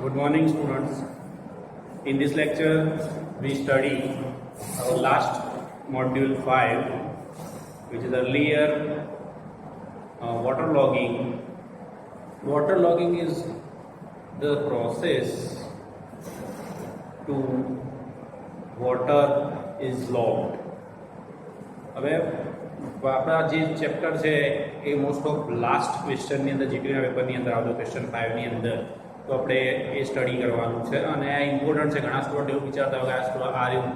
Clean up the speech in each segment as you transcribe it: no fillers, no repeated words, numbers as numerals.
Good morning, students. In this lecture, we study our last module 5, which is earlier waterlogging. Waterlogging is the process to water is logged. હવે આપણા જે chapter છે એ most of last ક્વેશ્ચનની અંદર જીટીના પેપરની અંદર આવતો question 5ની અંદર તો આપણે એ સ્ટડી કરવાનું છે અને આ ઇમ્પોર્ટન્ટ છે. ઘણા સ્ટુડન્ટ એવું વિચારતા હોય કે આ રહ્યું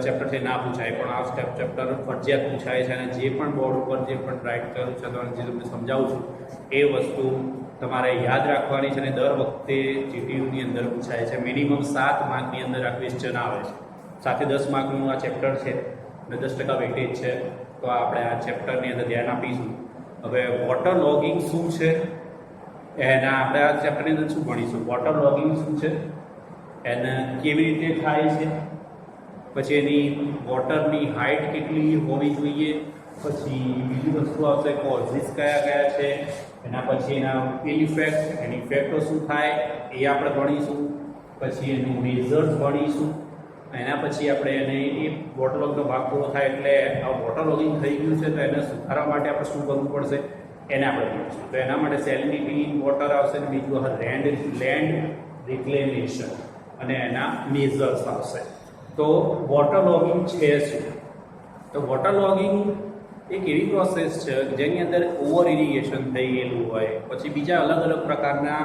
ચેપ્ટર છે ના પૂછાય, પણ આ ચેપ્ટર ફરજિયાત પૂછાય છે અને જે પણ બોર્ડ ઉપર જે પણ રાઇટ કર્યું છે તો જે તમને સમજાવું છું એ વસ્તુ તમારે યાદ રાખવાની છે અને દર વખતે જીટીયુની અંદર પૂછાય છે. મિનિમમ 7 માર્કની અંદર આ ક્વેશ્ચન આવે છે. સાથે 10 માર્કનું આ ચેપ્ટર છે અને 10% વેટેજ છે, તો આપણે આ ચેપ્ટરની અંદર ધ્યાન આપીશું. હવે વોટર લોગિંગ શું છે એના આપણે આ ચેપ્ટરની અંદર શું ભણીશું. વોટર લોગિંગ શું છે, એને કેવી રીતે થાય છે, પછી એની વોટરની હાઇટ કેટલી હોવી જોઈએ, પછી બીજી વસ્તુ આવશે કોઝિસ કયા કયા છે, એના પછી એના ઇફેક્ટ, એની ઇફેક્ટો શું થાય એ આપણે ભણીશું, પછી એનું મેઝર્સ ભણીશું. એના પછી આપણે એને એ વોટરલોગનો ભાગ પૂરો થાય એટલે આ વોટરલોગિંગ થઈ ગયું છે તો એને સુધારવા માટે આપણે શું કરવું પડશે એને આપણે ભણીશું. તો એના માટે સેલિનિટી ઇન વોટર આવશે અને બીજું લેન્ડ રિક્લેમેશન અને એના મેઝર્સ આવશે. તો વોટરલોગિંગ છે શું? તો વોટરલોગિંગ એક એવી પ્રોસેસ છે જેની અંદર ઓવર ઇરિગેશન થઈ ગયેલું હોય, પછી બીજા અલગ અલગ પ્રકારના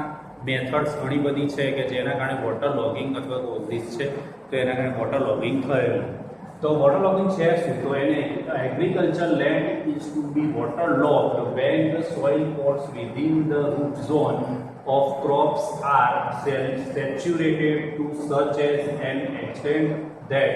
મેથડ્સ ઘણી બધી છે કે જેના કારણે વોટર લોગિંગ અથવા કોઝિસ છે તો એના કારણે વોટર લોગિંગ થયેલું. તો વોટર લોગિંગ છે શું? તો એને agriculture land is to be water logged when the soil pores within the root zone of crops are saturated to such as an extent that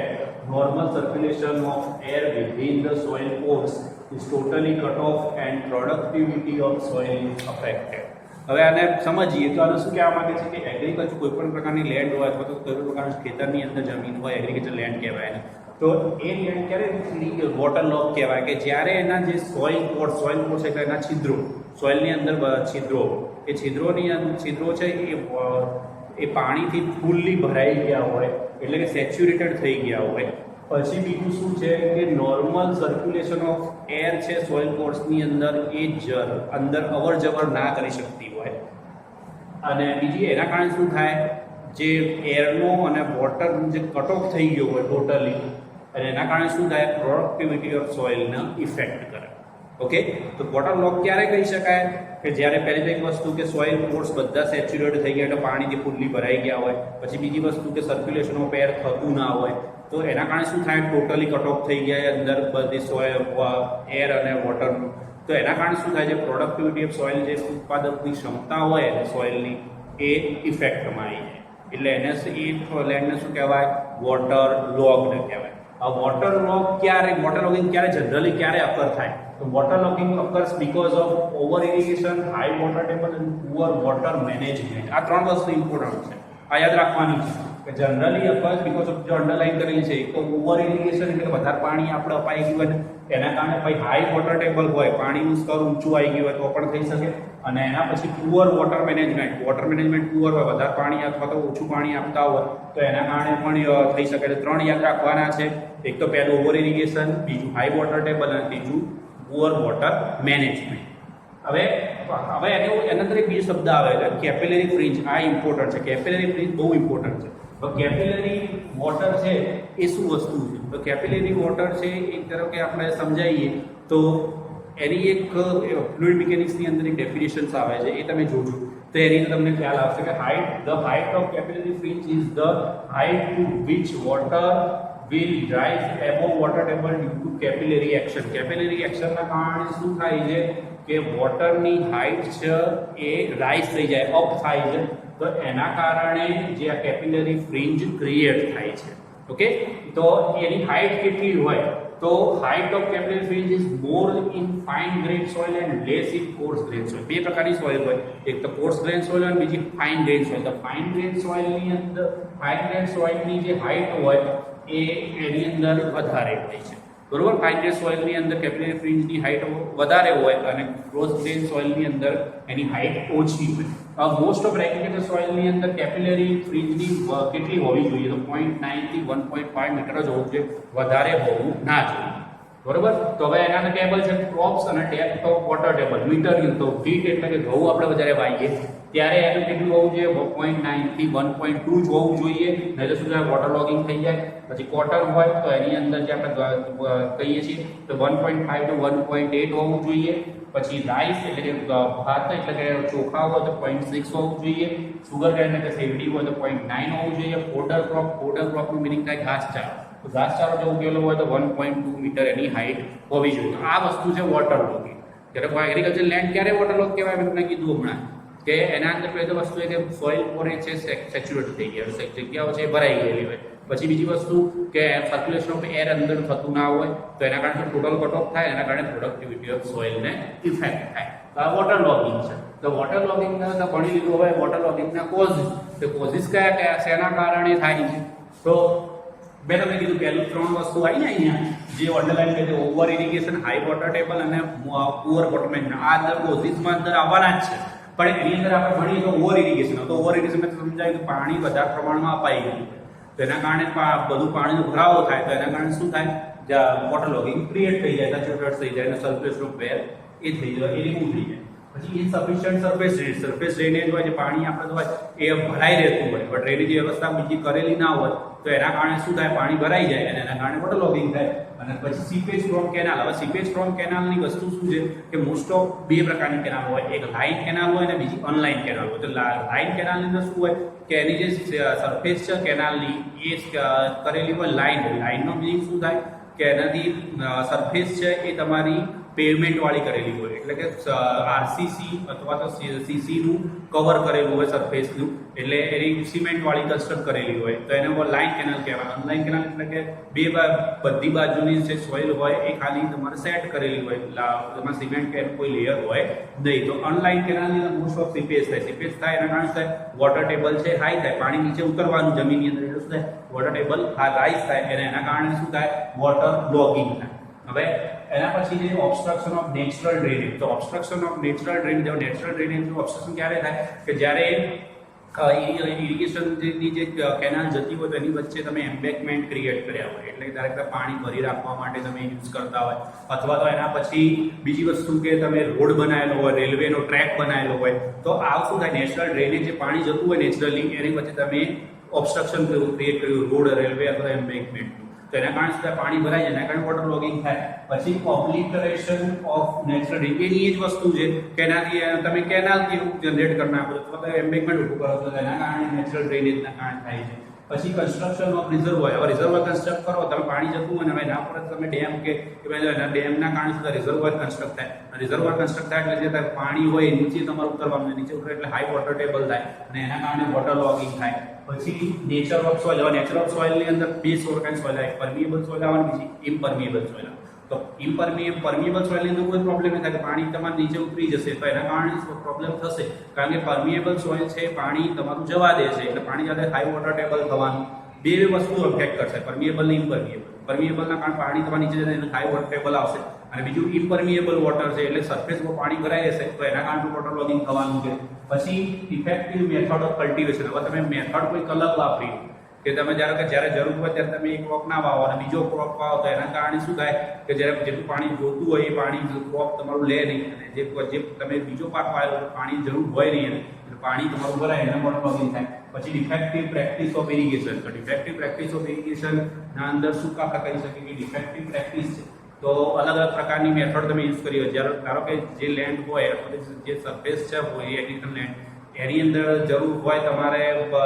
normal circulation of air within the soil pores is totally cut off and productivity of soil is affected. હવે આને સમજીએ તો આને શું કહેવા માંગે છે કે એગ્રીકલ્ચર કોઈ પણ પ્રકારની લેન્ડ હોય અથવા તો કોઈ પણ પ્રકારનું ખેતરની અંદર જમીન હોય એગ્રીકલ્ચર લેન્ડ કહેવાય એને. તો એ લેન્ડ ક્યારે વોટર લોગ કહેવાય કે જ્યારે એના જે સોઇલ પોર્સ એટલે એના છિદ્રો, સોઇલની અંદર છિદ્રો, એ છિદ્રો છે એ પાણીથી ફૂલ્લી ભરાઈ ગયા હોય એટલે કે સેચ્યુરેટેડ થઈ ગયા હોય. પછી બીજું શું છે કે નોર્મલ સર્ક્યુલેશન ઓફ એર છે સોઇલ પોર્સની અંદર એ અંદર અવર જવર ના કરી શકતી હોય. અને બીજી એના કારણે શું થાય, જે એરનો અને વોટર જે કટ ઓફ થઈ ગયો હોય ટોટલી, અને એના કારણે શું થાય, પ્રોડક્ટિવિટી ઓફ સોઇલને ઇફેક્ટ કરે. ઓકે, તો વોટર લોગ ક્યારે કહી શકાય કે જ્યારે પહેલી તો એક વસ્તુ કે સોઇલ પોર્સ બધા સેચ્યુરેટ થઈ ગયા એટલે પાણીથી ફૂલ્લી ભરાઈ ગયા હોય. પછી બીજી વસ્તુ કે સર્ક્યુલેશન ઓફ એર થતું ના હોય, તો એના કારણે શું થાય, ટોટલી કટ ઓફ થઈ ગયા અંદર બધી સોઇલ એર અને વોટરનું. તો એના કારણે શું થાય છે, પ્રોડક્ટિવિટી ઓફ સોઇલ જે ઉત્પાદકની ક્ષમતા હોય સોઇલની એ ઇફેક્ટમાં આવી જાય. એટલે એને એ લેન્ડને શું કહેવાય, વોટર લોગ્ડ કહેવાય. આ વોટર લોગિંગ જનરલી ક્યારે અકર થાય? તો water logging occurs because of over irrigation, high water table and poor water management. આ 3 વસ્તુ ઇમ્પોર્ટન્ટ છે, આ યાદ રાખવાની છે કે જનરલી અકર્સ બીકોઝ ઓફ, જો અંડરલાઈન કરેલી છે તો ઓવર ઇરિગેશન એટલે વધારે પાણી આપણે અપાઈ ગયું હોય એના કારણે ભાઈ હાઈ વોટર ટેબલ હોય, પાણીનું સ્તર ઊંચું આવી ગયું હોય તો પણ થઈ શકે. અને એના પછી પુઅર વોટર મેનેજમેન્ટ પુઅર હોય, વધારે પાણી અથવા તો ઓછું પાણી આપતા હોય તો એના કારણે પણ થઈ શકે. એટલે 3 યાદ રાખવાના છે. એક તો પહેલું ઓવર ઇરિગેશન, બીજું હાઈ વોટર ટેબલ અને ત્રીજું પુઅર વોટર મેનેજમેન્ટ. હવે એના અંદર એક બીજો શબ્દ આવે છે કેપિલરી ફ્રિન્જ. આ ઇમ્પોર્ટન્ટ છે, કેપિલરી ફ્રિન્જ બહુ ઇમ્પોર્ટન્ટ છે. તો કેપિલરી વોટર છે એ શું વસ્તુ છે? તો કેપિલરી વોટર છે એક તરફ કે આપણે સમજાવીએ તો એની એક ફ્લુઇડ મિકેનિક્સની અંદર એક ડેફિનેશન્સ આવે છે, એ તમે જોજો તો એની તમને ખ્યાલ આવશે કે the height of capillary fringe is the height to which water will rise above water table due to capillary action. Capillary action ના કારણે શું થાય છે કે વોટરની હાઇટ છે એ રાઇઝ થઈ જાય, અપ થાય છે. તો એના કારણે જે આ કેપિલરી ફ્રિન્જ ક્રિએટ થાય છે. ઓકે, તો એની હાઇટ કેટલી હોય? તો height of capillary fringe is more in fine grain soil and less in coarse grain soil. બે પ્રકારની સોઇલ હોય, એક તો કોર્સ ગ્રેન સોઇલ અને બીજી ફાઇન ગ્રેન સોઇલ. તો ફાઇન ગ્રેન સોઇલની જે હાઇટ હોય એ એની અંદર વધારે હોય છે. બરોબર. ફાઇન ગ્રેડ સોઇલની અંદર કેપિલરી ફ્રિન્જની હાઇટ વધારે હોય અને ક્રોસ ગ્રેન સોઇલની અંદર એની હાઇટ ઓછી હોય. મોસ્ટ ઓફ રેગ્યુલેટર સોઇલની અંદર કેપિલરી ફ્રિન્જની કેટલી હોવી જોઈએ? તો 0.9 થી 1.5 મીટર જ હોવું જોઈએ, વધારે હોવું ના જોઈએ. બરોબર. તો હવે એના ટેબલ છે ક્રોપ્સ અને depth of water table metre. તો ફીટ એટલે કે ઘઉં આપણે વધારે વાવીએ ત્યારે એનું કેટલું હોવું જોઈએ? 0.9 થી 1.2 જ હોવું જોઈએ, નહીં તો શું થાય? વોટર લોગિંગ થઈ જાય. પછી કોટન હોય તો એની અંદર જે આપણે કહીએ છીએ તો 1.5 to 1.8 હોવું જોઈએ. પછી રાઈસ એટલે કે ભાત એટલે કે ચોખા હોય તો 0.6 હોવું જોઈએ. સુગર કેન એટલે કે શેરડી હોય તો 0.9 હોવું જોઈએ. ફોડર ક્રોપનું મિનિંગ થાય ઘાસચારો. તો ઘાસચારો જો ઉગેલો હોય તો 1.2 મીટર એની હાઈટ હોવી જોઈએ. આ વસ્તુ છે વોટર લોગિંગ. ત્યારે એગ્રીકલ્ચર લેન્ડ ક્યારે વોટર લોગ કહેવાય? મેં તમને કીધું હમણાં કે એના અંદર પહેલી વસ્તુ એ કે સોઇલ પોરે છે સેચ્યુરેટ થઈ ગયા, જગ્યાઓ છે ભરાઈ ગયેલી હોય. પછી બીજી વસ્તુ કે સર્ક્યુલેશન ઓફ એર અંદર થતું ના હોય તો એના કારણે ટોટલ કટ ઓફ થાય, એના કારણે પ્રોડક્ટિવિટી ઓફ સોઇલને ઇફેક્ટ થાય. તો આ વોટર લોગિંગ છે. તો વોટર લોગિંગના તો ભણી લીધું. હવે વોટર લોગિંગના કોઝિસ, તો કોઝિસ કયા શેના કારણે થાય છે? તો મેં તમને કીધું પહેલું 3 વસ્તુ આવી ને અહીંયા જે અંડરલાઈન કરી છે, over irrigation, high water table અને પુઅર વોટર મેનેજમેન્ટ. આ અંદર કોઝિસમાં અંદર આવવાના જ છે. પણ એની અંદર આપણે ભણીએ તો ઓવર ઇરિગેશન. તો ઓવર ઇરિગેશન સમજાય કે પાણી વધારે પ્રમાણમાં અપાઈ ગયું તો એના કારણે બધું પાણીનો ભરાવો થાય તો એના કારણે શું થાય? વોટર લોગિંગ ક્રિએટ થઈ જાય, સેચ્યુરેટ થઈ જાય અને સર્ક્યુલેશન ઓફ એર એ થઈ જાય, એ રિમૂવ થઈ જાય. પછી ઇનસફિશિયન્ટ સરફેસ ડ્રેનેજ હોય, જે પાણી આપણે હોય એ ભરાઈ રહેતું હોય પણ ડ્રેનેજ વ્યવસ્થા બીજી કરેલી ના હોય તો એના કારણે શું થાય? પાણી ભરાઈ જાય અને એના કારણે વોટર લોગિંગ થાય. અને પછી સીપેજ ફ્રોમ કેનાલ. હવે સીપેજ ફ્રોમ કેનાલની વસ્તુ શું છે કે મોસ્ટ ઓફ 2 પ્રકારની કેનાલ હોય. એક લાઇન કેનાલ હોય અને બીજી અનલાઇન કેનાલ હોય. તો લાઇન કેનાલની અંદર શું હોય કે એની જે સરફેસ છે કેનાલની એ કરેલી હોય લાઇન. લાઇનનો મિનિંગ શું થાય કે એનાથી સરફેસ છે એ તમારી પેવમેન્ટ વાળી કરેલી હોય, એટલે કે આરસીસી અથવા તો સીસી નું કવર કરેલું હોય સરફેસનું, એટલે એની સિમેન્ટ વાળી કન્સ્ટ્રક્ટ કરેલી હોય તો એને લાઇન કેનાલ કહેવાય. અનલાઇન કેનાલ એટલે કે બધી બાજુની જે સોઇલ હોય એ ખાલી તમારે સેટ કરેલી હોય, એમાં સિમેન્ટ કે કોઈ લેયર હોય નહીં. તો અનલાઇન કેનાલની અંદર મોસ્ટ ઓફ સીપેજ થાય. સીપેજ થાય એના કારણે થાય વોટર ટેબલ છે હાઈ થાય, પાણી નીચે ઉતરવાનું જમીનની અંદર, એટલે શું થાય? વોટર ટેબલ રાઇઝ થાય અને એના કારણે શું થાય? વોટર લોગિંગ થાય. હવે એના પછી જે ઓબ્સ્ટ્રક્શન ઓફ નેચરલ ડ્રેનેજ. તો obstruction of natural drainage, natural ડ્રેનેજનું ઓબ્સ્ટ્રક્શન ક્યારે થાય કે જ્યારે ઇરિગેશનની જે કેનાલ જતી હોય તો એની વચ્ચે તમે એમ્બેકમેન્ટ ક્રિએટ કર્યા હોય, એટલે ધારો કે પાણી ભરી રાખવા માટે તમે યુઝ કરતા હોય, અથવા તો એના પછી બીજી વસ્તુ કે તમે રોડ બનાવેલો હોય, રેલવેનો ટ્રેક બનાવેલો હોય, તો આ શું થાય? નેચરલ ડ્રેનેજ જે પાણી જતું હોય નેચરલી એની વચ્ચે તમે ઓબ્સ્ટ્રક્શન ક્રિએટ કર્યું, રોડ, રેલવે અથવા એમ્બેકમેન્ટ. તો એના કારણે શું પાણી ભરાય જાય, એના કારણે વોટર લોગિંગ થાય. પછી ઓબ્લિટરેશન ઓફ નેચરલ ડ્રેનેજ, એની એ જ વસ્તુ છે કે એનાથી તમે કેનાલ જનરેટ કરી નાખો અથવા તો એમ્બેકમેન્ટ ઊભું કરો તો એના કારણે નેચરલ ડ્રેનેજના કારણે થાય છે. પછી કન્સ્ટ્રક્શન ઓફ રિઝર્વોયર. હવે રિઝર્વોયર કન્સ્ટ્રક્ટ કરો, તમે પાણી જતું હોય ને હવે એના પર તમે ડેમ કે એના ડેમના કારણે શું થાય? રિઝર્વોયર કન્સ્ટ્રક્ટ થાય. રિઝર્વોયર કન્સ્ટ્રક્ટ થાય એટલે જે પાણી હોય નીચે તમારે ઉતરવાનું, નીચે ઉતરે એટલે હાઈ વોટર ટેબલ થાય અને એના કારણે વોટર લોગિંગ થાય. પછી નેચર ઓફ સોઇલ. હવે નેચર ઓફ સોઇલની અંદર 2 પ્રકારની સોઇલ આવે, પરમિએબલ સોઇલ આવે અને બીજી ઇમ્પરમિએબલ સોઇલ આવે. તો પરમિએબલ સોઇલની અંદર કોઈ પ્રોબ્લેમ નહીં થાય કે પાણી તમારે નીચે ઉતરી જશે, તો એના કારણે પ્રોબ્લેમ થશે કારણ કે પરમિએબલ સોઇલ છે પાણી તમારું જવા દેશે એટલે પાણી સાથે હાઈ વોટર ટેબલ થવાનું. 2 વસ્તુ અફેક્ટ કરશે, પરમિએબલ ને ઇમ્પરમિએબલ. પરમિએબલના કારણે પાણી તમારે નીચે જઈને એને હાઈ વોટર ટેબલ આવશે અને બીજું ઇમ્પરમિએબલ વોટર છે એટલે સરફેસ પર પાણી ભરાઈ જશે તો એના કારણે વોટર લોગિંગ થવાનું છે. પછી ઇફેક્ટિવ મેથડ ઓફ કલ્ટિવેશન. હવે તમે મેથડ કોઈક અલગ વાપરી કે તમે જ્યારે જરૂર હોય ત્યારે તમે એક ક્રોપ ના વાવો અને બીજો ક્રોપ વાવો તો એના કારણે શું થાય કે જ્યારે જેટલું પાણી જોતું હોય એ પાણી ક્રોપ તમારું લે નહીં અને જે તમે બીજો પાક વાવ્યો પાણી જરૂર હોય નહીં એટલે પાણી તમારું ભરાય એના વોટર લોગિંગ થાય. પછી ડિફેક્ટિવ પ્રેક્ટિસ ઓફ ઇરિગેશન. તો ડિફેક્ટિવ પ્રેક્ટિસ ઓફ ઇરિગેશન ના અંદર શું આપણે કહી શકીએ કે ડિફેક્ટિવ પ્રેક્ટિસ છે તો અલગ અલગ પ્રકારની મેથડ તમે યુઝ કરી હોય. જ્યારે ધારો કે જે લેન્ડ હોય અથવા જે સરફેસ છે એગ્રીકલ્ચર લેન્ડ એની અંદર જરૂર હોય તમારે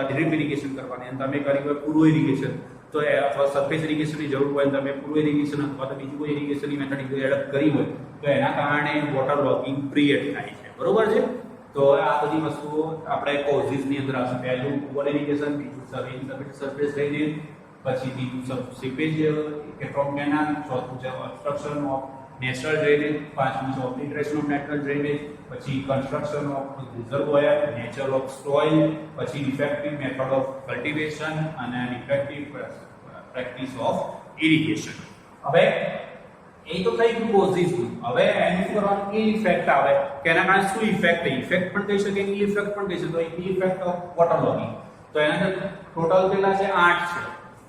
ડ્રીપ ઇરિગેશન કરવાની અને તમે કરી હોય પૂર્વ ઇરિગેશન, તો અથવા સરફેસ ઇરિગેશનની જરૂર હોય તમે પૂર્વ ઇરિગેશન અથવા તો બીજી કોઈ ઇરિગેશનની મેથડ એડપ્ટ કરી હોય તો એના કારણે વોટર લોગિંગ ક્રિએટ થાય છે. બરોબર છે? તો આ બધી વસ્તુઓ આપણે કોઝિસની અંદર આવશે. પહેલું ઓવર ઇરિગેશન, બીજું સરફેસ ડ્રેનેજ, પછી બીજું સીપેજ કે ફ્રોમ કેનાલ, ચોથું છે ઓબ્સ્ટ્રક્શન ઓફ નેચરલ ડ્રેનેજ, પાંચમું છે ઓબ્લિટરેશન ઓફ નેચરલ ડ્રેનેજ, પછી construction of reservoir, nature of soil, પછી ઇફેક્ટિવ મેથડ ઓફ કલ્ટિવેશન અને ઇફેક્ટિવ પ્રેક્ટિસ ઓફ ઇરિગેશન. હવે એ તો થઈ ગયું કોઝિસનું. હવે એનું શું કરવાનું, ઈ ઇફેક્ટ આવે કે એના કારણે શું ઇફેક્ટ થઈ, ઇફેક્ટ પણ કહી શકે, ઈ ઇફેક્ટ પણ કહી શકે. તો ઈ ઇફેક્ટ ઓફ વોટર લોગિંગ, તો એના ટોટલ કેટલા છે, 8 છે.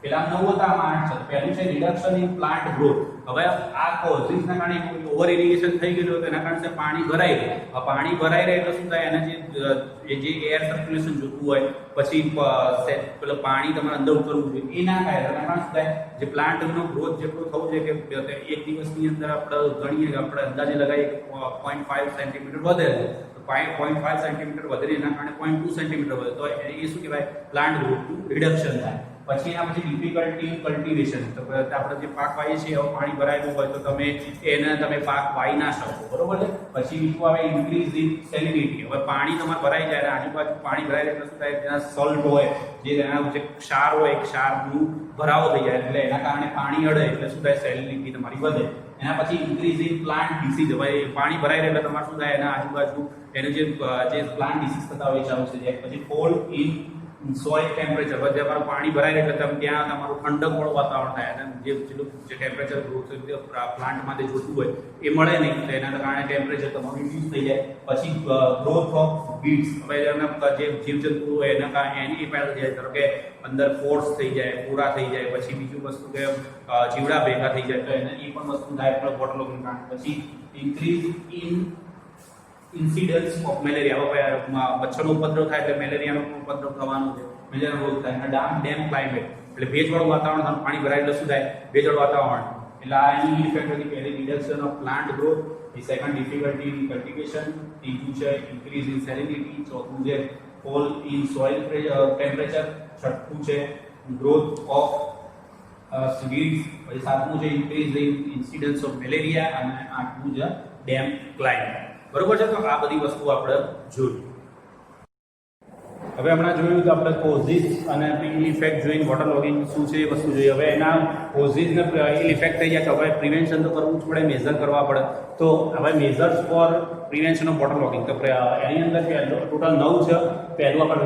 પેલા 9 હતા, આમાં 8 છે. પહેલું છે રિડક્શન ઇન પ્લાન્ટ ગ્રોથ. હવે આ કોઝિસના કારણે ઓવર ઇરિગેશન થઈ ગયેલું, એના કારણે પાણી ભરાઈ રહે. પાણી ભરાઈ રહે એટલે શું થાય, એના જે એર સર્ક્યુલેશન જોતું હોય, પછી પેલું પાણી તમારે અંદર ઉતરવું જોઈએ, એ ના થાય. એના કારણે શું થાય, જે પ્લાન્ટનો ગ્રોથ જેટલો થવું જોઈએ કે એક દિવસની અંદર આપણે ગણીએ, આપણે અંદાજે લગાવીએ 0.5 સેન્ટીમીટર વધે તો 0.5 સેન્ટીમીટર વધે, એના કારણે 0.2 સેન્ટીમીટર વધે, તો એ શું કહેવાય, પ્લાન્ટ ગ્રોથનું રિડક્શન થાય. પછી એના પછી ડિફિકલ્ટી કલ્ટિવેશન, તો આપણે જે પાક વાવીએ છીએ એમાં પાણી ભરાયેલું હોય તો તમે પાક વાવી ના શકો, બરોબર છે. પછી બીજું આવે ઇન્ક્રીઝ ઇન સેલિનિટી. હવે પાણી તમારે ભરાઈ જાય અને આજુબાજુ પાણી ભરાય એટલે શું થાય, તેના સોલ્ટ હોય, જે એના જે ક્ષાર હોય, ક્ષારનું ભરાવો થઈ જાય એટલે એના કારણે પાણી અડે એટલે શું થાય, સેલિનિટી તમારી વધે. એના પછી ઇન્ક્રીઝ ઇન પ્લાન્ટ ડિસીઝ. હવે પાણી ભરાય એટલે તમારે શું થાય, એના આજુબાજુ એનું જે પ્લાન્ટ ડિસીઝ થતા હોય ચાલુ થઈ જાય. પછી ફોલ ઇન સોઇલ ટેમ્પરેચર. જે તમારું પાણી ભરાય એટલે ત્યાં તમારું ઠંડકવાળું વાતાવરણ થાય અને જે ટેમ્પરેચર ગ્રોથ પ્લાન્ટમાં જે જોતું હોય એ મળે નહીં, તો એના કારણે ટેમ્પરેચર તમારું રિડ્યુસ થઈ જાય. પછી ગ્રોથ ઓફ વીડ્સ. હવે એના જે જીવજંતુ હોય એના કારણે એની પેદા થઈ જાય, ધારો કે અંદર પોર્સ થઈ જાય, પૂરા થઈ જાય. પછી બીજું વસ્તુ કે જીવડા ભેગા થઈ જાય, તો એને એ પણ વસ્તુ થાય વોટર લોગિંગ કારણે. પછી increase in incidence of malaria. મચ્છરનો ઉપદ્રવ થાય એટલે મેલેરિયાનો ઉપદ્રવ થવાનો છે, મેલેરિયા રોગ થાય. ડેમ ક્લાઇમેટ એટલે ભેજવાળું વાતાવરણ, પાણી ભરાય એટલે શું થાય, ભેજવાળું વાતાવરણ. એટલે આ એની ઇફેક્ટ હતી. પહેલી reduction of plant growth, second difficulty in cultivation, ત્રીજું છે ઇન્ક્રીઝ ઇન સેલિનિટી, ચોથું છે ફોલ ઇન સોઇલ ટેમ્પરેચર, છઠ્ઠું છે ગ્રોથ ઓફ વીડ્સ, પછી સાતમું છે increase in incidence of malaria અને આઠમું છે ડેમ ક્લાઇમેટ. બરોબર છે. તો આ બધી વસ્તુ આપણે જોઈ. હવે હમણાં જોયું તો આપણે કોઝિસ અને ઇલ ઇફેક્ટ જોઈને વોટર લોગિંગ શું છે એ વસ્તુ જોઈએ. હવે એના કોઝિસને ઇલ ઇફેક્ટ થઈ જાય તો હવે પ્રિવેન્શન તો કરવું જ પડે, મેઝર કરવા પડે. તો હવે measures for prevention of water logging, તો એની અંદર ટોટલ 9 છે. પહેલું આપણે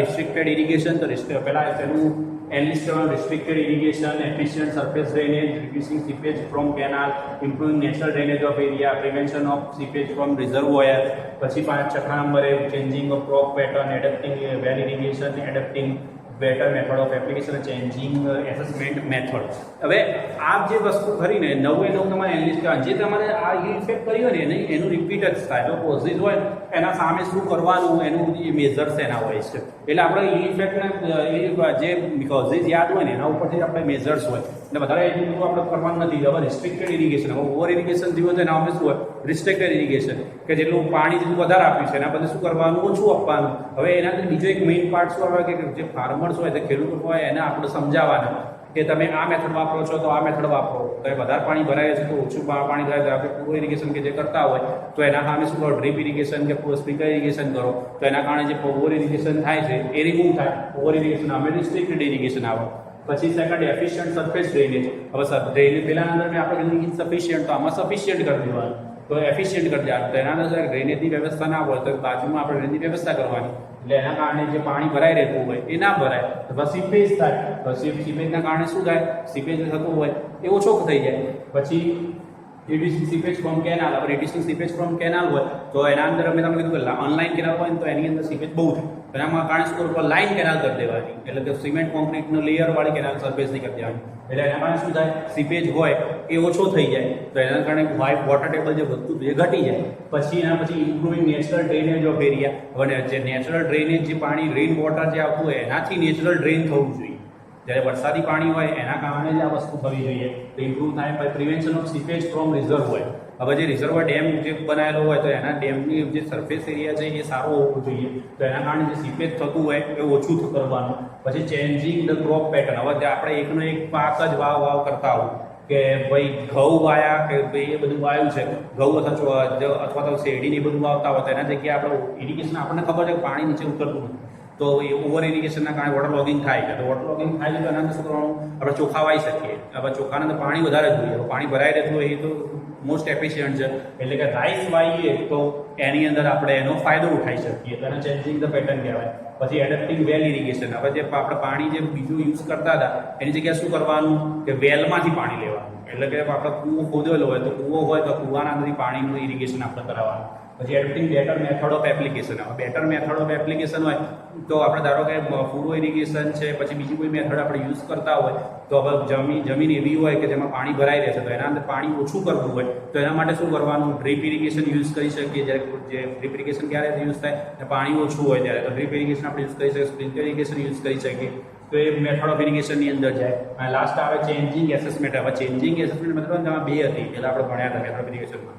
રિસ્ટ્રિક્ટેડ ઇરિગેશન, તો પહેલાં તેનું એનલિસ્ટ કરવાનું. Restricted irrigation, efficient surface drainage, reducing seepage from canal, improving natural drainage of area, prevention of seepage from reservoir. પછી છઠ્ઠા નંબરે changing of crop pattern, adapting well irrigation, adapting better method of application, changing assessment method. હવે આ જે વસ્તુ ખરીને 9 તમારે એનલિસ્ટ કરવાની. જે તમારે આ ઇફેક્ટ કરી હોય ને એનું રિપીટ જ થાય. જો કોઝિસ હોય એના સામે શું કરવાનું, એનું મેઝર્સ એના હોય છે. એટલે આપણે ઇફેક્ટને જે કોઝિસ યાદ હોય ને એના ઉપરથી આપણે મેઝર્સ હોય એટલે વધારે એટલું બધું આપણે કરવાનું નથી. હવે રિસ્ટ્રિક્ટેડ ઇરિગેશન, હવે ઓવર ઇરિગેશન થયું તો એના અમે શું હોય, રિસ્ટ્રિક્ટેડ ઇરિગેશન, કે જેટલું પાણી જેટલું વધારે આપ્યું છે એના બદલે શું કરવાનું, ઓછું આપવાનું. હવે એનાથી બીજો એક મેઇન પાર્ટ શું આવે કે જે ફાર્મર્સ હોય, તે ખેડૂતો હોય, એને આપણે સમજાવવાના કે તમે આ મેથડ વાપરો છો તો આ મેથડ વાપરો. તો વધારે પાણી ભરાય છે તો ઓછું પાણી ભરાય તો આપણે પૂર્વ ઇરિગેશન કે જે કરતા હોય તો એના સામે શું કરો, ડ્રીપ ઇરિગેશન કે સ્પ્રિંકલર ઇરિગેશન કરો. તો એના કારણે જે ઓવર ઇરિગેશન થાય છે એ રિમૂવ થાય. ઓવર ઇરિગેશન અમે રિસ્ટ્રિક્ટેડ ઇરિગેશન આવે. પછી સેકન્ડ એફિશિયન્ટ સરફેસ ડ્રેનેજ. હવે ડ્રેનેજ પહેલાના અંદર મેં આપણે કીધું સફિશિયન્ટ, તો આમાં સફિશિયન્ટ કરી દેવાનું, તો એફિશિયન્ટ કરી દેવાનું. તો એના અંદર ડ્રેનેજની વ્યવસ્થા ના હોય તો બાજુમાં આપણે ડ્રેનેજની વ્યવસ્થા કરવાની. એટલે એના કારણે જે પાણી ભરાઈ રહેતું હોય એ ના ભરાય. તો પછી સીપેજ થાય, તો સીપેજના કારણે શું થાય, સીપેજ થતું હોય એ ઓછો થઈ જાય. પછી રિડ્યુસિંગ સીપેજ ફ્રોમ કેનાલ. હવે રિડ્યુસિંગ સીપેજ ફ્રોમ કેનાલ હોય તો એના અંદર અમે તમને કીધું કે ઓનલાઈન કેનાલ હોય ને તો એની અંદર સીપેજ બહુ થાય. એના કારણે શું કરવું, લાઈન કેનાલ કરી દેવાની, એટલે કે સિમેન્ટ કોન્ક્રીટનો લેયર વાળી કેનાલ સરફેસની કરી દેવાની. એટલે એના કારણે શું થાય, સીપેજ હોય એ ઓછો થઈ જાય. તો એના કારણે વોટર ટેબલ જે વધતું એ ઘટી જાય. પછી એના પછી improving natural drainage of area. હવે જે નેચરલ ડ્રેનેજ જે પાણી રેઇન વોટર જે આવતું હોય એનાથી નેચરલ ડ્રેન થવું જોઈએ. જ્યારે વરસાદી પાણી હોય એના કારણે જ આ વસ્તુ થવી જોઈએ તો ઇમ્પ્રૂવ થાય. પછી prevention of seepage from reserve હોય. હવે જે રિઝર્વર ડેમ જે બનાવેલો હોય તો એના ડેમની જે સરફેસ એરિયા છે એ સારો હોવો જોઈએ. તો એના કારણે જે સીપેજ થતું હોય એ ઓછું કરવાનું. પછી ચેન્જિંગ ધ ક્રોપ પેટર્ન. હવે આપણે એકનો એક પાક જ વાવ કરતા હોય કે ભાઈ ઘઉં વાયા કે ભાઈ એ બધું વાયું છે, ઘઉં અથવા તો શેરડીને એ બધું વાવતા હોય તો એના જગ્યાએ આપણે ઇરિગેશન આપણને ખબર છે કે પાણી નીચે ઉતરતું નથી. તો એ ઓવર ઇરિગેશનના કારણે વોટર લોગિંગ થાય છે. તો વોટર લોગિંગ થાય છે તો એના અંદર શું કરવાનું, આપણે ચોખા વાવી શકીએ. હવે ચોખાને તો પાણી વધારે જોઈએ. પાણી ભરાઈ રહેતું હોય એ તો મોસ્ટ એફિશિયન્ટ છે. એટલે કે રાઈસ વાવીએ તો એની અંદર આપણે એનો ફાયદો ઉઠાવી શકીએ, તો એને ચેન્જિંગ ધ પેટર્ન કહેવાય. પછી એડપ્ટિંગ વેલ ઇરિગેશન. હવે જે આપણે પાણી જે બીજું યુઝ કરતા હતા એની જગ્યાએ શું કરવાનું કે વેલમાંથી પાણી લેવાનું. એટલે કે આપણે કૂવો ખોદેલો હોય તો કૂવો હોય તો કૂવાના અંદરથી પાણીનું ઇરિગેશન આપણે કરાવવાનું. પછી એડપ્ટિંગ બેટર મેથડ ઓફ એપ્લિકેશન. હવે બેટર મેથડ ઓફ એપ્લિકેશન હોય તો આપણે ધારો કે ફૂરો ઇરિગેશન છે, પછી બીજી કોઈ મેથડ આપણે યુઝ કરતા હોય તો હવે જમીન એવી હોય કે જેમાં પાણી ભરાઈ રહેશે તો એના અંદર પાણી ઓછું કરવું હોય તો એના માટે શું કરવાનું, ડ્રીપ ઇરિગેશન યુઝ કરી શકીએ. જ્યારે જે ડ્રીપ ઇરિગેશન ક્યારે યુઝ થાય ને પાણી ઓછું હોય ત્યારે તો ડ્રીપ ઇરિગેશન આપણે યુઝ કરી શકીએ, સ્પ્રિંકલર ઇરિગેશન યુઝ કરી શકીએ. તો એ મેથડ ઓફ ઇરિગેશનની અંદર જાય. અને લાસ્ટ આવે ચેન્જિંગ એસેસમેન્ટ. હવે ચેન્જિંગ એસેસમેન્ટ મતલબ તેમાં બે હતી, પહેલાં આપણે ભણ્યા હતા મેથડ ઓફ ઇરિગેશનમાં,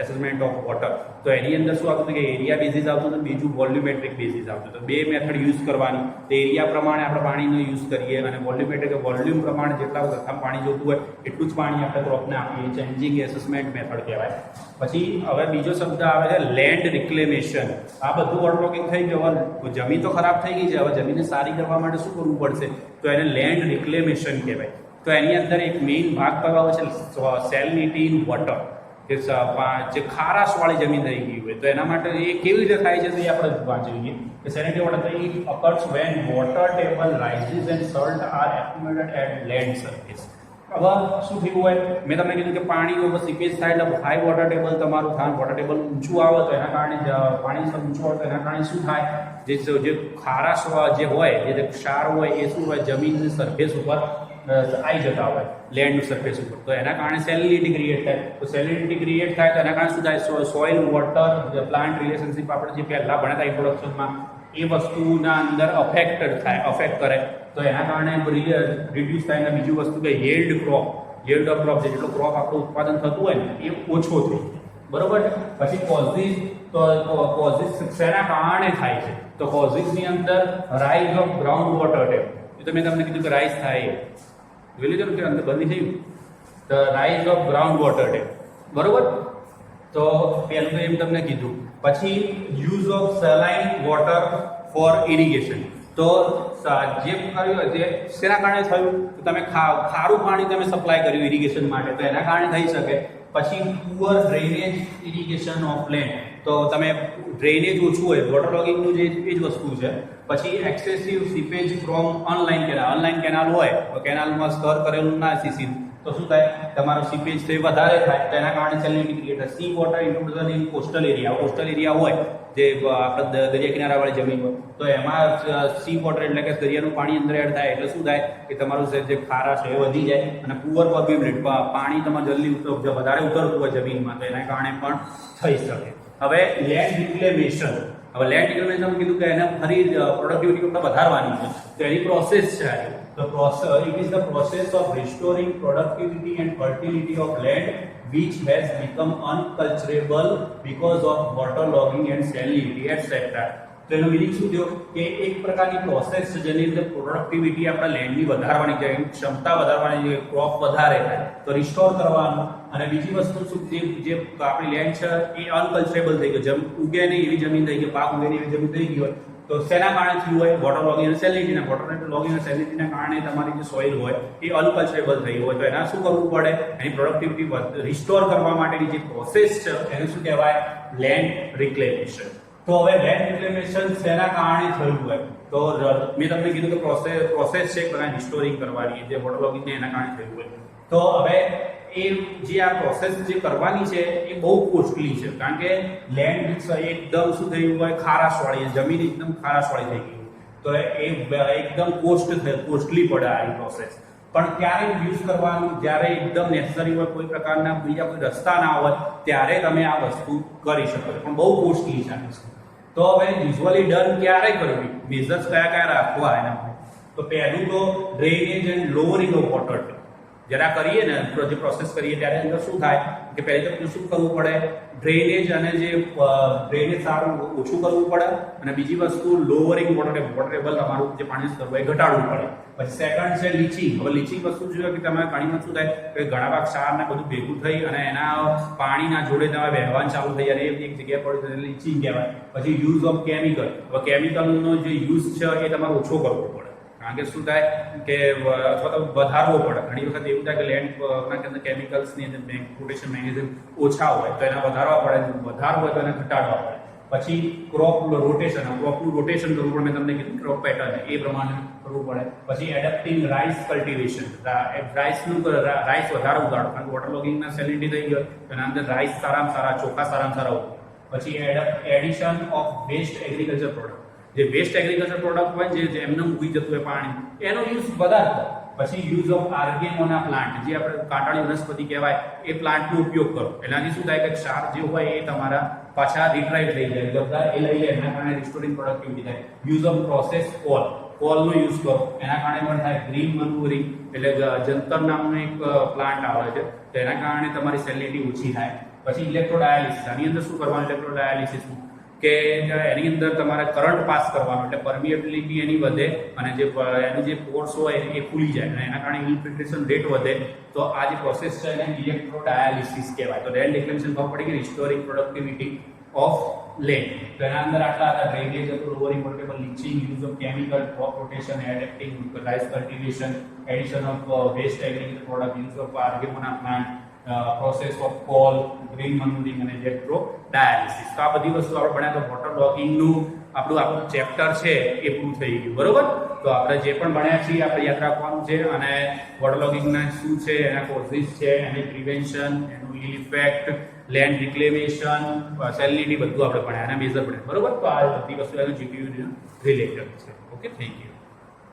એસેસમેન્ટ ઓફ વોટર. તો એની અંદર શું આવતું હતું કે એરિયા બેઝિસ આવતું હતું, બીજું વોલ્યુમેટ્રિક બેઝિસ આવતું હતું. બે મેથડ યુઝ કરવાની. તો એરિયા પ્રમાણે આપણે પાણીનો યુઝ કરીએ અને વોલ્યુમેટ્રિક વોલ્યુમ પ્રમાણે જેટલા પ્રથમ પાણી જોતું હોય એટલું જ પાણી આપણે ક્રોપને આપીએ. ચેન્જિંગ એસેસમેન્ટ મેથડ કહેવાય. પછી હવે બીજો શબ્દ આવે છે લેન્ડ રિક્લેમેશન. આ બધું વોટરલોગિંગ થઈ ગયું. હવે જમીન તો ખરાબ થઈ ગઈ છે, હવે જમીનને સારી કરવા માટે શું કરવું પડશે તો એને લેન્ડ રિક્લેમેશન કહેવાય. તો એની અંદર એક મેઇન ભાગ કયો આવે છે સેલિનિટી ઇન વોટર. જે ખારાશવાળી જમીન થઈ ગઈ હોય તો એના માટે એ કેવી રીતે થાય છે તો એ આપણે વાંચીએ કે સેલિનિટી water occurs when water table rises and salt are accumulated at land surface. હવે શું થયું હોય, મેં તમને કીધું કે પાણી સીપેજ થાય એટલે હાઈ વોટર ટેબલ તમારું થાય. વોટર ટેબલ ઊંચું આવે તો એના કારણે પાણી ઊંચું આવે તો એના કારણે શું થાય, જે ખારાશ જે હોય, જે ક્ષાર હોય એ શું હોય જમીનની સરફેસ ઉપર આવી જતા હોય, લેન્ડ સરફેસ ઉપર. તો એના કારણે સેલિનિટી ક્રિએટ થાય. તો સેલિનિટી ક્રિએટ થાય તો એના કારણે શું થાય, સોઇલ વોટર પ્લાન્ટ રિલેશનશિપ આપણે જે પહેલાં ભણ્યા હતા ઇન્ટ્રોડક્શનમાં એ વસ્તુના અંદર અફેક્ટ કરે. તો એના કારણે રિડ્યુસ થાય. અને બીજું વસ્તુ કે યીલ્ડ ઓફ ક્રોપ જેટલો ક્રોપ આપણું ઉત્પાદન થતું હોય ને એ ઓછો થાય. બરોબર. પછી કોઝિસ શેના કારણે થાય છે તો કોઝિસની અંદર rise of ground water table. એ તો મેં તમને કીધું કે રાઇઝ થાય જોઈ લીધું કે અંદર બંધ થયું તો rise of ground water table. બરોબર. તો પહેલું તો એમ તમને કીધું. પછી use of saline water for irrigation. તો જે કર્યું જે શેના કારણે થયું તો તમે ખારું પાણી તમે સપ્લાય કર્યું ઇરિગેશન માટે તો એના કારણે થઈ શકે. પછી poor drainage irrigation of land. તો તમે ડ્રેનેજ ઓછું હોય, વોટર લોગિંગનું જે એ જ વસ્તુ છે. પછી excessive seepage from online canal હોય તો કેનાલમાં સ્તર કરેલું ના સીસી તો શું થાય તમારો સીપેજ તો વધારે થાય તો એના કારણે સેલિનિટી ક્રિએટ થાય. C water introduction in coastal area હોય જે આપણે દરિયા કિનારાવાળી જમીન હોય તો એમાં સી વોટર એટલે કે દરિયાનું પાણી અંદર એડ થાય એટલે શું થાય કે તમારું જે ખારાશ છે એ વધી જાય અને પુઅર પરમેબિલિટી પાણી તમારે જલ્દી વધારે ઉતરતું હોય જમીનમાં તો એના કારણે પણ થઈ શકે. હવે લેન્ડ રિક્લેમેશન. હવે લેન્ડ રિક્લેમેશન કીધું કે એને ફરી પ્રોડક્ટિવિટી આપણે વધારવાની છે તો એની પ્રોસેસ છે. It is the process of restoring productivity and fertility of land which has become unculturable because of waterlogging and salinity etc. તો એનો મિનિંગ શું થયો કે એક પ્રકારની પ્રોસેસ છે જેની અંદર પ્રોડક્ટિવિટી આપણા લેન્ડની વધારવાની છે, ક્ષમતા વધારવાની છે, ક્રોપ વધારે થાય તો રિસ્ટોર કરવાનું. અને બીજી વસ્તુ શું જે આપણી લેન્ડ છે એ અનકલ્ચરેબલ થઈ ગઈ, ઉગે નહીં એવી જમીન થઈ ગઈ, પાક ઉગે નહીં એવી જમીન થઈ ગઈ હોય તો શેના કારણે થયું હોય વોટર લોગિંગ અને સેલિનિટીના. વોટર લોગિંગ અને સેલિનિટીના કારણે તમારી જે સોઇલ હોય એ અનકલ્ચરેબલ થઈ હોય તો એના શું કરવું પડે, એની પ્રોડક્ટિવિટી રિસ્ટોર કરવા માટેની જે પ્રોસેસ છે એને શું કહેવાય, લેન્ડ રિક્લેમેશન. તો હવે લેન્ડ રિક્લેમેશન શેના કારણે થયું હોય તો મેં તમને કીધું કે પ્રોસેસ છે બધા રિસ્ટોરિંગ કરવાની જે વોટર લોગિંગ ને એના કારણે થયું હોય. તો હવે એ જે આ પ્રોસેસ જે કરવાની છે એ બહુ કોસ્ટલી છે કારણ કે લેન્ડ એકદમ શું થયું હોય ખારાશવાળી જમીન એકદમ ખારાશવાળી થઈ ગઈ તો એ એકદમ કોસ્ટલી પડે આ પ્રોસેસ. પણ ક્યારે યુઝ કરવાનું, જ્યારે એકદમ નેસેસરી હોય, કોઈ પ્રકારના બીજા કોઈ રસ્તા ના હોય ત્યારે તમે આ વસ્તુ કરી શકો છો પણ બહુ કોસ્ટલી છે. તો હવે યુઝ્યુઅલી ડન ક્યારે કરવી, મેઝર્સ કયા રાખવા એના માટે તો પહેલું તો ડ્રેનેજ એન્ડ લોવરિંગ ઓફ વોટર. જરા કરીએ ને જે પ્રોસેસ કરીએ ત્યારે અંદર શું થાય કે પહેલી તો શું કરવું પડે, ડ્રેનેજ અને જે ડ્રેનેજ સારું ઓછું કરવું પડે અને બીજી વસ્તુ લોવરિંગ વોટર ટેબલ તમારું જે પાણી સ્તર હોય ઘટાડવું પડે. પછી સેકન્ડ છે લીચિંગ. હવે લીચિંગ વસ્તુ જોઈએ કે તમે ઘણીમાં શું થાય કે ઘણા ભાગ ક્ષાર ને બધું ભેગું થઈ અને એના પાણીના જોડે તમે વહેવાનું ચાલુ થઈ જાય એક જગ્યાએ પડી એટલે લીચિંગ કહેવાય. પછી યુઝ ઓફ કેમિકલ. હવે કેમિકલનો જે યુઝ છે એ તમારે ઓછો કરવો પડે કારણ કે શું થાય કે અથવા તો વધારવો પડે. ઘણી વખત એવું થાય કે લેન્ડના અંદર કેમિકલ્સની અંદર પોટેશિયમ મેગ્નેશિયમ ઓછા હોય તો એને વધારવા પડે, વધારવું હોય તો એને ઘટાડવા પડે. પછી ક્રોપ રોટેશન, ક્રોપનું રોટેશન કરવું પડે. મેં તમને કીધું ક્રોપ પેટર્ન એ પ્રમાણે કરવું પડે. પછી એડેપ્ટિંગ રાઇસ કલ્ટિવેશન, રાઇસ વધારે ઉગાડો, કારણ કે વોટર લોગિંગના સેલિનિટી થઈ ગયો તો એના અંદર રાઇસ સારામાં સારા, ચોખા સારામાં સારા ઉગે. પછી addition of waste agriculture product, જે વેસ્ટ એગ્રીકલ્ચર પ્રોડક્ટ હોય જે એમને ઉગી જતું હોય પાણી, એનો યુઝ વધારતો. પછી યુઝ ઓફ આર્ગેનોના પ્લાન્ટ, જે આપણે કાંટાળી વનસ્પતિ કહેવાય એ પ્લાન્ટનો ઉપયોગ કરો. એનાથી શું થાય કે ક્ષાર જે હોય એ તમારા પાછા રિટ્રાઈવ થઈ જાય, જવાબદાર એ લઈ લે, એના કારણે રિસ્ટોરિંગ પ્રોડક્ટિવિટી થાય. યુઝ ઓફ પ્રોસેસ કોલનો યુઝ કરો, એના કારણે પણ થાય. ગ્રીન મનુવરિંગ એટલે જંતર નામનું એક પ્લાન્ટ આવે છે, તો એના કારણે તમારી સેલિનિટી ઓછી થાય. પછી ઇલેક્ટ્રોડાયાલિસિસ, આની અંદર શું કરવાનું ઇલેક્ટ્રોડાયાલિસિસમાં કે એની અંદર તમારે કરંટ પાસ કરવાનો, એટલે પરમિએબિલિટી એની વધે અને એની જે પોર્સ હોય એ ખુલી જાય અને એના કારણે ઇન્ફિલ્ટ્રેશન રેટ વધે. તો આ જે પ્રોસેસ છે એને ઇલેક્ટ્રોડાયાલિસિસ કહેવાય. તો લેન્ડ ડિક્લેરેશન ખબર પડી કે રિસ્ટોરિંગ પ્રોડક્ટિવિટી ઓફ લેન્ડ. તો એના અંદર આટલા હતા: ડ્રેનેજ હતું, lowering portable leaching, use of chemical, crop rotation, adapting rice cultivation, addition of waste agriculture product, use of આર્ગેનોના plant, process of coal, green manuring અને ઇલેક્ટ્રોડાયાલિસિસ. તો આ બધી વસ્તુ આપણે ભણ્યા. તો વોટર લોગિંગનું આપણું ચેપ્ટર છે એ પૂરું થઈ ગયું. બરોબર. તો આપણે જે પણ ભણ્યા છીએ આપણે યાદ રાખવાનું છે. અને વોટર લોગિંગના શું છે, એના કોઝિસ છે, એની પ્રિવેન્શન, એનું ઇલ ઇફેક્ટ, લેન્ડ રિક્લેમેશન, સેલિનિટી બધું આપણે ભણ્યા, એના મેજર ભણ્યા. બરોબર. તો આ બધી વસ્તુ એનું જીપીયુ રિલેટેડ છે. Okay, thank you.